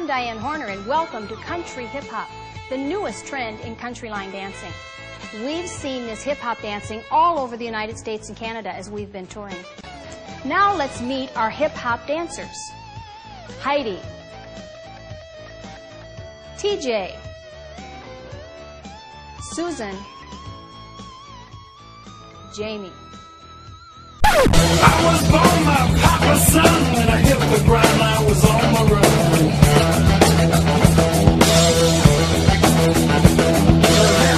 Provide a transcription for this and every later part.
I'm Diane Horner, and welcome to Country Hip Hop, the newest trend in country line dancing. We've seen this hip hop dancing all over the United States and Canada as we've been touring. Now let's meet our hip hop dancers. Heidi, TJ, Susan, Jamie. I was born my papa's son. When I hit the ground, I was on my run.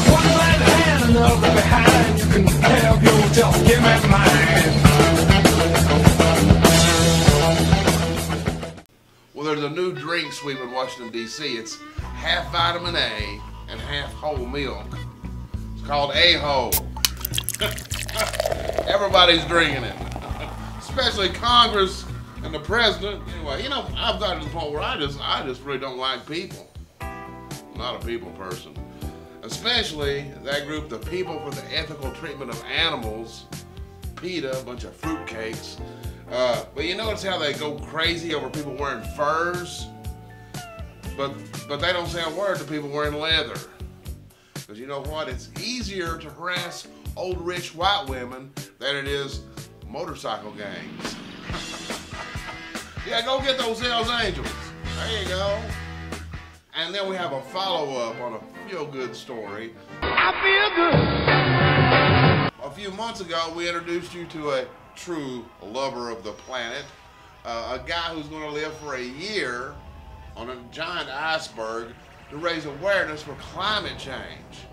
One right hand, another behind. You can have your just give me mine. Well, there's a new drink sweep in Washington, D.C. It's half vitamin A and half whole milk. It's called A-Hole. Everybody's drinking it, especially Congress and the president. Anyway, you know, I've got to the point where I just really don't like people. I'm not a people person, especially that group, the People for the Ethical Treatment of Animals, PETA, a bunch of fruitcakes. But you notice how they go crazy over people wearing furs, but they don't say a word to people wearing leather. Because you know what? It's easier to harass old rich white women than it is motorcycle gangs. Yeah, go get those Hells Angels. There you go. And then we have a follow-up on a feel-good story. I feel good. A few months ago, we introduced you to a true lover of the planet, a guy who's going to live for a year on a giant iceberg to raise awareness for climate change.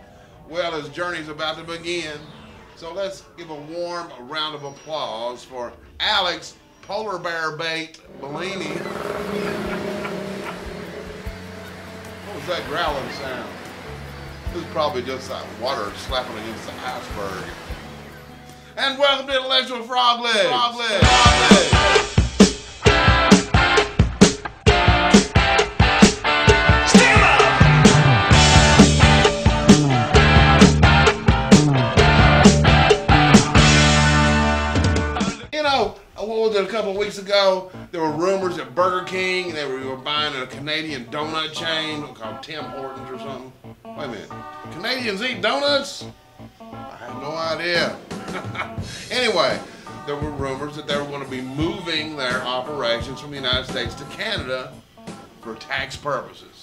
Well, his journey's about to begin, so let's give a warm round of applause for Alex Polar Bear Bait Bellini. What was that growling sound? This is probably just that water slapping against the iceberg. And welcome to Intellectual Froglegs. Froglegs. A couple of weeks ago, there were rumors that Burger King, they were buying a Canadian donut chain called Tim Hortons or something. Wait a minute, Canadians eat donuts? I have no idea. Anyway, there were rumors that they were going to be moving their operations from the United States to Canada for tax purposes.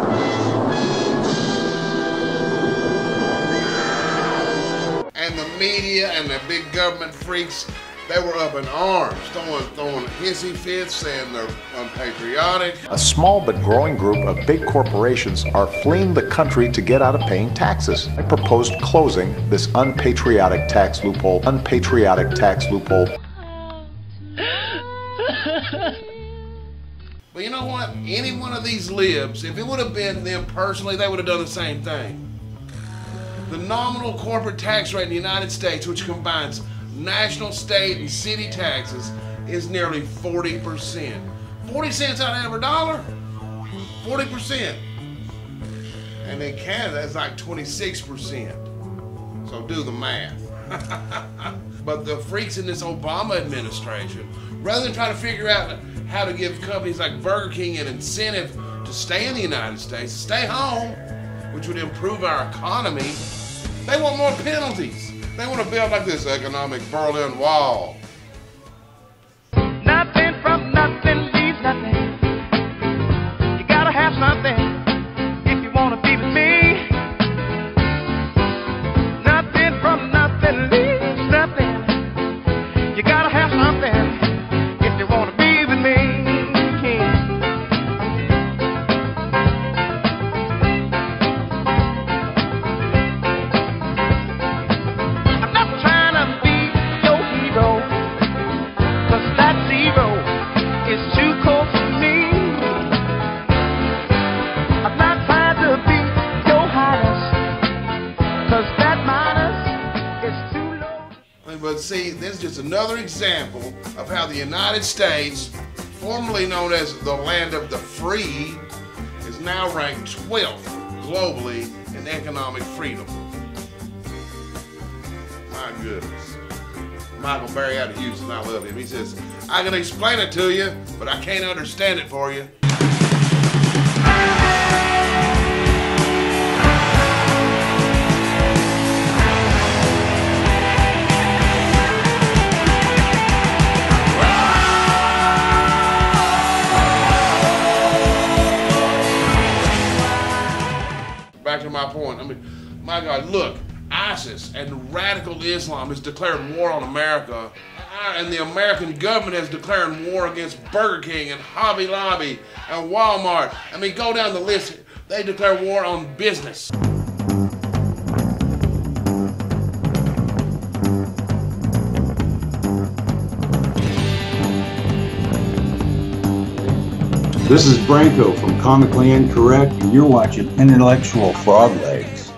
And the media and the big government freaks, they were up in arms, throwing hissy fits, saying they're unpatriotic. A small but growing group of big corporations are fleeing the country to get out of paying taxes. I proposed closing this unpatriotic tax loophole. Unpatriotic tax loophole. But you know what? Any one of these libs, if it would have been them personally, they would have done the same thing. The nominal corporate tax rate in the United States, which combines national, state, and city taxes, is nearly 40%. 40 cents out of every dollar? 40%. And in Canada, it's like 26%. So do the math. But the freaks in this Obama administration, rather than try to figure out how to give companies like Burger King an incentive to stay in the United States, stay home, which would improve our economy, they want more penalties. They want to build like this economic Berlin Wall. Nothing from nothing leaves nothing. You gotta have something if you wanna be with me. Nothing from nothing leaves nothing. You gotta have something if you wanna be with me. But see, this is just another example of how the United States, formerly known as the land of the free, is now ranked 12th globally in economic freedom. My goodness. Michael Berry out of Houston, I love him. He says, I can explain it to you, but I can't understand it for you. my point. I mean, my God, look, ISIS and radical Islam has declared war on America, and the American government has declared war against Burger King and Hobby Lobby and Walmart. I mean, go down the list. They declare war on business. This is Branko from Comically Incorrect, and you're watching Intellectual Froglegs.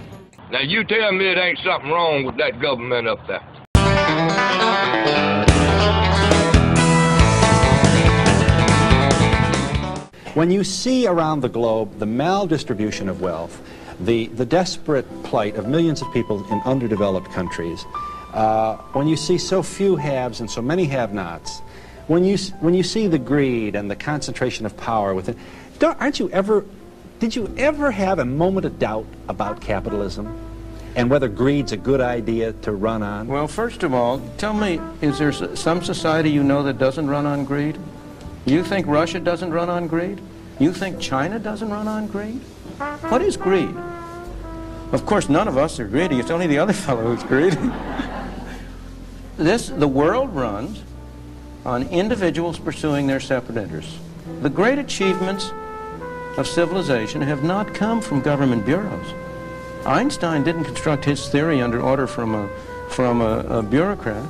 Now you tell me it ain't something wrong with that government up there. When you see around the globe the maldistribution of wealth, the desperate plight of millions of people in underdeveloped countries, when you see so few haves and so many have-nots, when you see the greed and the concentration of power within, did you ever have a moment of doubt about capitalism and whether greed's a good idea to run on? Well, first of all, tell me, is there some society you know that doesn't run on greed? You think Russia doesn't run on greed? You think China doesn't run on greed? What is greed? Of course, none of us are greedy. It's only the other fellow who's greedy. The world runs on individuals pursuing their separate interests. The great achievements of civilization have not come from government bureaus. Einstein didn't construct his theory under order from a bureaucrat.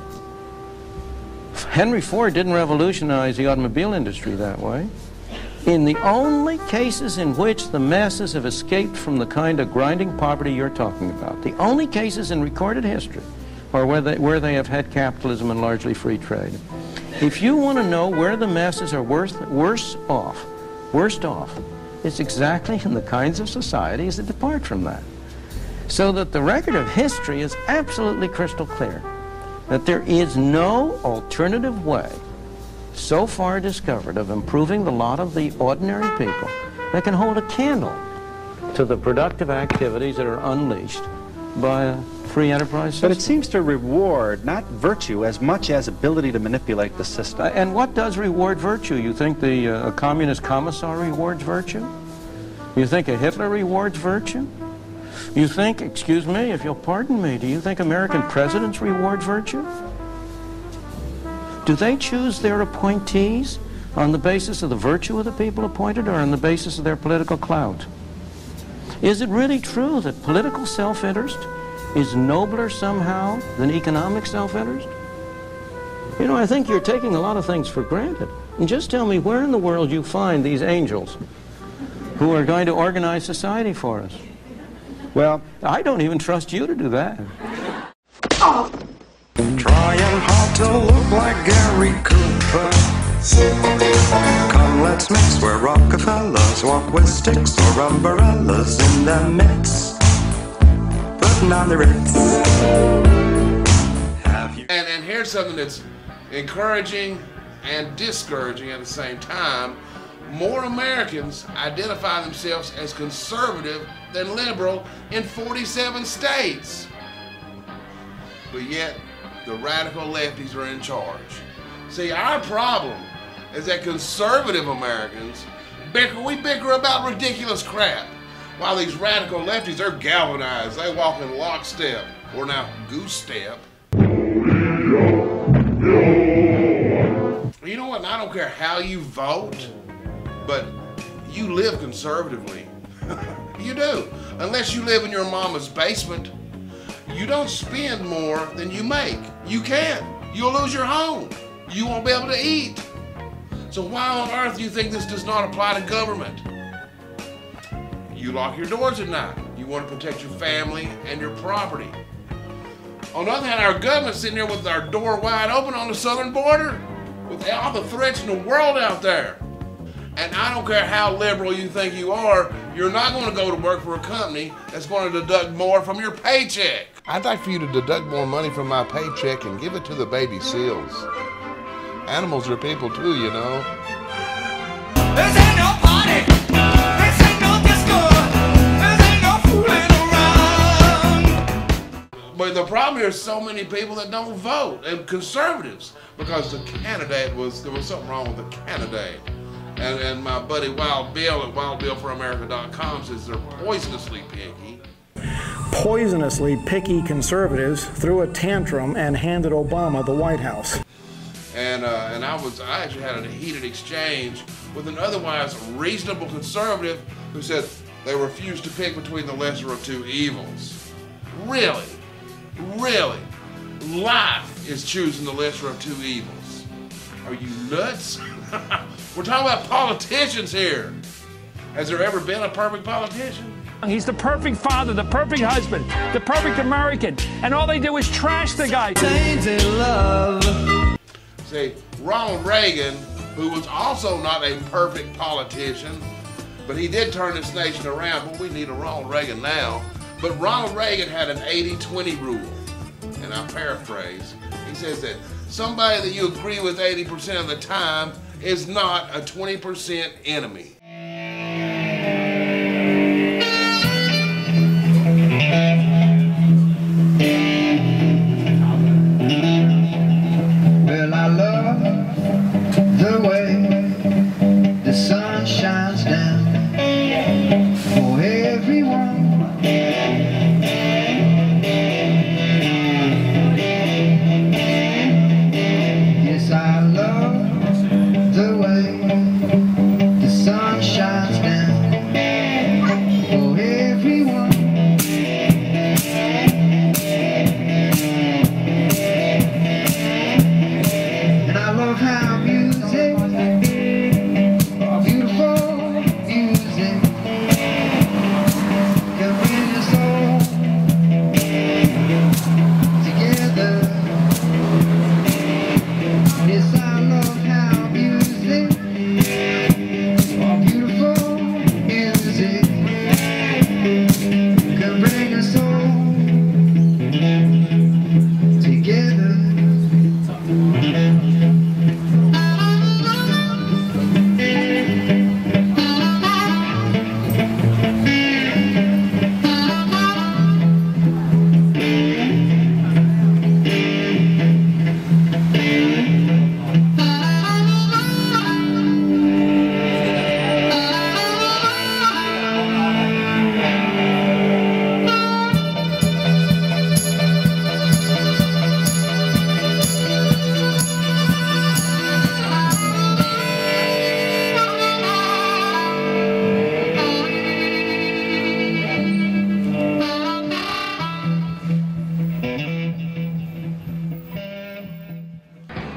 Henry Ford didn't revolutionize the automobile industry that way. In the only cases in which the masses have escaped from the kind of grinding poverty you're talking about, the only cases in recorded history are where they have had capitalism and largely free trade. If you want to know where the masses are worst off, it's exactly in the kinds of societies that depart from that. So that the record of history is absolutely crystal clear, that there is no alternative way so far discovered of improving the lot of the ordinary people that can hold a candle to the productive activities that are unleashed by a free enterprise system. But it seems to reward not virtue as much as ability to manipulate the system. And what does reward virtue? You think a communist commissar rewards virtue? You think a Hitler rewards virtue? You think, excuse me, if you'll pardon me, do you think American presidents reward virtue? Do they choose their appointees on the basis of the virtue of the people appointed or on the basis of their political clout? Is it really true that political self-interest is nobler somehow than economic self-interest? You know, I think you're taking a lot of things for granted. And just tell me where in the world you find these angels who are going to organize society for us. Well, I don't even trust you to do that. Oh. Trying hard to look like Gary Cooper. Come, let's mix where Rockefellers walk with sticks or umbrellas in their midst. Putting on the Ritz. And here's something that's encouraging and discouraging at the same time. More Americans identify themselves as conservative than liberal in 47 states. But yet, the radical lefties are in charge. See, our problem is that conservative Americans we bicker about ridiculous crap, while these radical lefties, they're galvanized. They walk in lockstep, or now goose step. You know what? I don't care how you vote, but you live conservatively. You do. Unless you live in your mama's basement, you don't spend more than you make. You can't. You'll lose your home. You won't be able to eat. So why on earth do you think this does not apply to government? You lock your doors at night. You want to protect your family and your property. On the other hand, our government's sitting there with our door wide open on the southern border with all the threats in the world out there. And I don't care how liberal you think you are, you're not going to go to work for a company that's going to deduct more from your paycheck. I'd like for you to deduct more money from my paycheck and give it to the baby seals. Animals are people too, you know. This ain't no party. This ain't no disco. This ain't no fooling around. But the problem here is so many people that don't vote, and conservatives, because the candidate there was something wrong with the candidate. And my buddy Wild Bill at wildbillforamerica.com says they're poisonously picky. poisonously picky conservatives threw a tantrum and handed Obama the White House. And I actually had a heated exchange with an otherwise reasonable conservative who said they refused to pick between the lesser of two evils. Really? Really? Life is choosing the lesser of two evils. Are you nuts? We're talking about politicians here. Has there ever been a perfect politician? He's the perfect father, the perfect husband, the perfect American, and all they do is trash the guy. Tainted love. See, Ronald Reagan, who was also not a perfect politician, but he did turn this nation around, but we need a Ronald Reagan now. But Ronald Reagan had an 80-20 rule, and I paraphrase. He says that somebody that you agree with 80% of the time is not a 20% enemy. Well, I love the way the sun shines down for everyone. Yes, I love the way the sun shines down for everyone. And I love how music, beautiful music, can bring us all together. Yes, I love how music, beautiful music, can bring us all together.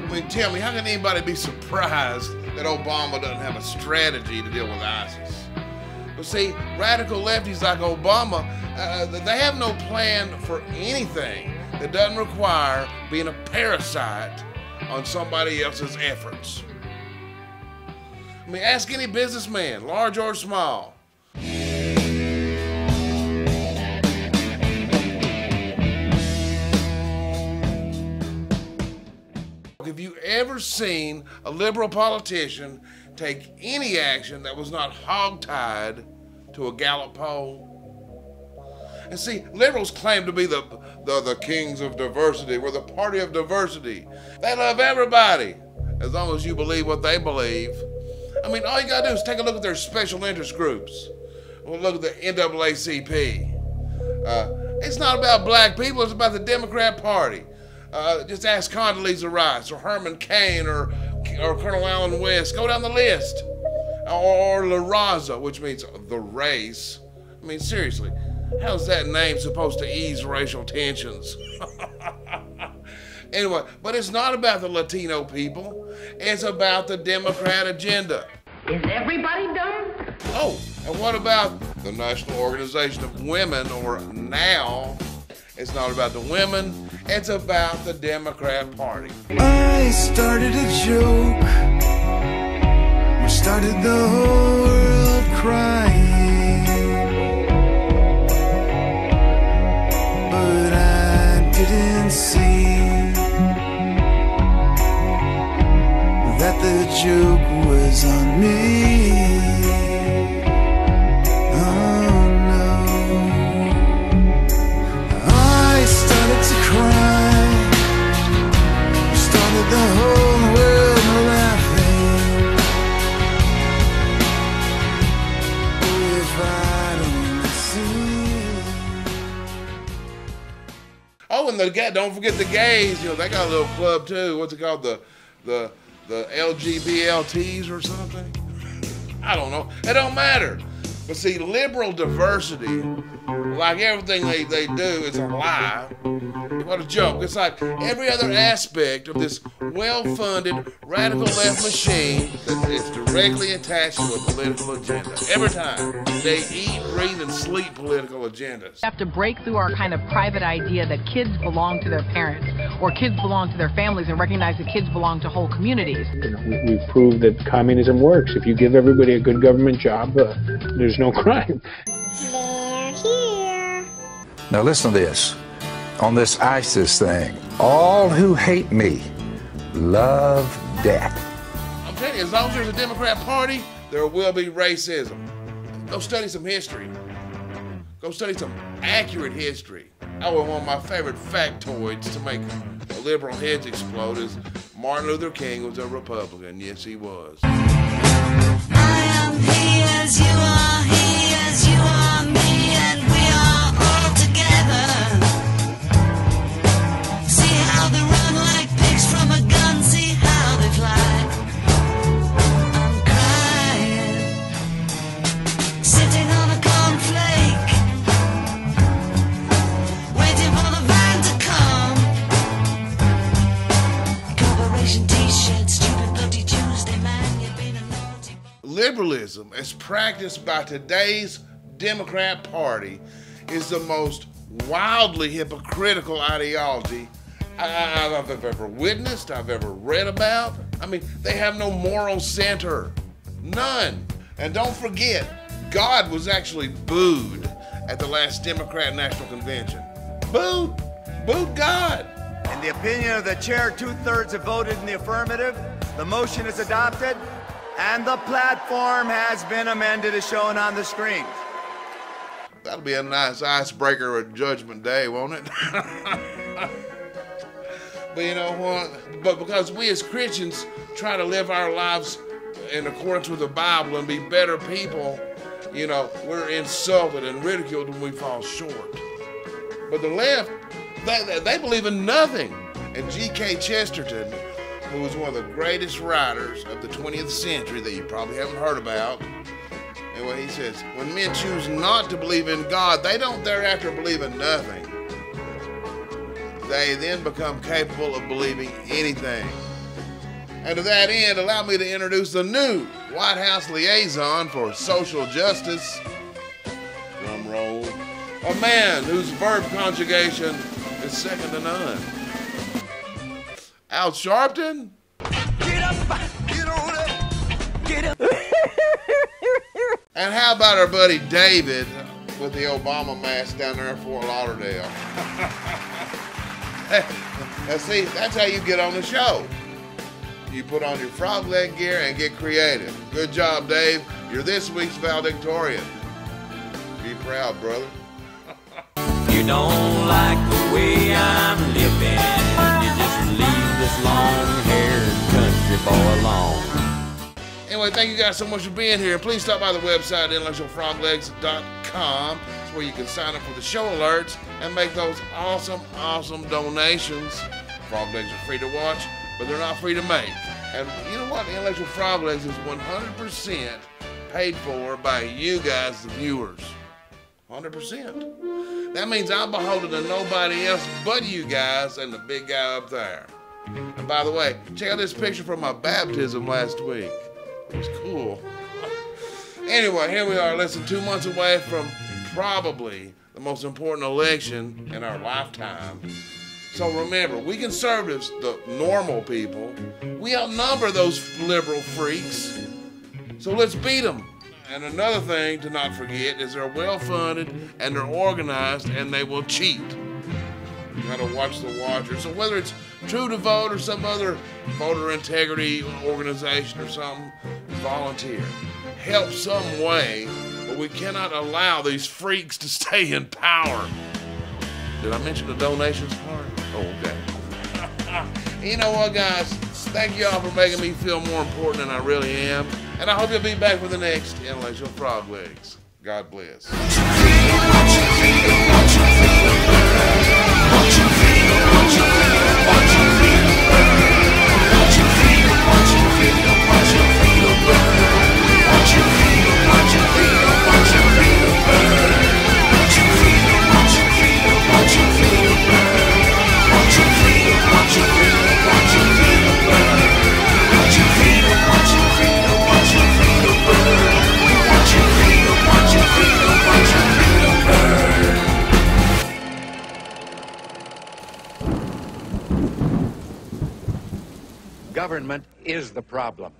I mean, tell me, how can anybody be surprised that Obama doesn't have a strategy to deal with ISIS? But see, radical lefties like Obama, they have no plan for anything that doesn't require being a parasite on somebody else's efforts. I mean, ask any businessman, large or small. Have you ever seen a liberal politician take any action that was not hogtied to a Gallup poll? And see, liberals claim to be the kings of diversity. We're the party of diversity. They love everybody, as long as you believe what they believe. I mean, all you gotta do is take a look at their special interest groups. We'll look at the NAACP. It's not about black people, it's about the Democrat Party. Just ask Condoleezza Rice or Herman Cain or Colonel Allen West. Go down the list. Or La Raza, which means the race. I mean, seriously, how's that name supposed to ease racial tensions? Anyway, but it's not about the Latino people. It's about the Democrat agenda. Is everybody dumb? Oh, and what about the National Organization of Women, or NOW? It's not about the women, it's about the Democrat Party. I started a joke, we started the whole world crying, but I didn't see that the joke was on me. The whole world laughing, Oh, and don't forget the gays. You know, they got a little club too. What's it called? The LGBTs or something? I don't know. It don't matter. But see, liberal diversity, like everything they do, is a lie. What a joke. It's like every other aspect of this well-funded radical left machine that is directly attached to a political agenda. Every time. They eat, breathe, and sleep political agendas. We have to break through our kind of private idea that kids belong to their parents or kids belong to their families and recognize that kids belong to whole communities. You know, we've proved that communism works. If you give everybody a good government job, there's no crime. They're here. Now listen to this. On this ISIS thing, all who hate me love death. I'm telling you, as long as there's a Democrat Party, there will be racism. Go study some history. Go study some accurate history. Oh, and one of my favorite factoids to make liberal heads explode is Martin Luther King was a Republican. Yes, he was. I am he as you are, he as you are, me, and we are all together. See how they run like pigs from a gun, see how they fly. I'm crying, sitting on a cornflake, waiting for the van to come. Corporation t-shirt, stupid bloody Tuesday, man, you've been a naughty. Liberalism, as practiced by today's Democrat Party, is the most wildly hypocritical ideology I've ever witnessed, I've ever read about. I mean, they have no moral center. None. And don't forget, God was actually booed at the last Democrat National Convention. Booed. Booed God. In the opinion of the chair, 2/3 have voted in the affirmative. The motion is adopted, and the platform has been amended as shown on the screen. That'll be a nice icebreaker at Judgment Day, won't it? But you know what? But because we as Christians try to live our lives in accordance with the Bible and be better people, you know, we're insulted and ridiculed when we fall short. But the left, they believe in nothing. And G.K. Chesterton, who was one of the greatest writers of the 20th century that you probably haven't heard about, and what he says, when men choose not to believe in God, they don't thereafter believe in nothing. They then become capable of believing anything. And to that end, allow me to introduce the new White House liaison for social justice, drum roll, a man whose verb conjugation is second to none. Al Sharpton? Get up, get on up, get up. And how about our buddy David with the Obama mask down there in Fort Lauderdale? Now see, that's how you get on the show. You put on your frog leg gear and get creative. Good job, Dave. You're this week's valedictorian. Be proud, brother. You don't like the way I'm living. You just leave this long-haired country boy alone. Anyway, thank you guys so much for being here. Please stop by the website, intellectualfroglegs.com. It's where you can sign up for the show alerts and make those awesome, awesome donations. Frog Legs are free to watch, but they're not free to make. And you know what? Intellectual Frog Legs is 100% paid for by you guys, the viewers. 100%. That means I'm beholden to nobody else but you guys and the big guy up there. And by the way, check out this picture from my baptism last week. It was cool. Anyway, here we are, less than 2 months away from probably the most important election in our lifetime. So remember, we conservatives, the normal people, we outnumber those liberal freaks. So let's beat them. And another thing to not forget is they're well-funded and they're organized and they will cheat. You gotta watch the watcher. So whether it's True to Vote or some other voter integrity organization or something, volunteer. Help some way, but we cannot allow these freaks to stay in power. Did I mention the donations part? Oh, okay. You know what, guys? Thank y'all for making me feel more important than I really am. And I hope you'll be back for the next Intellectual Frog Legs. God bless. Government is the problem.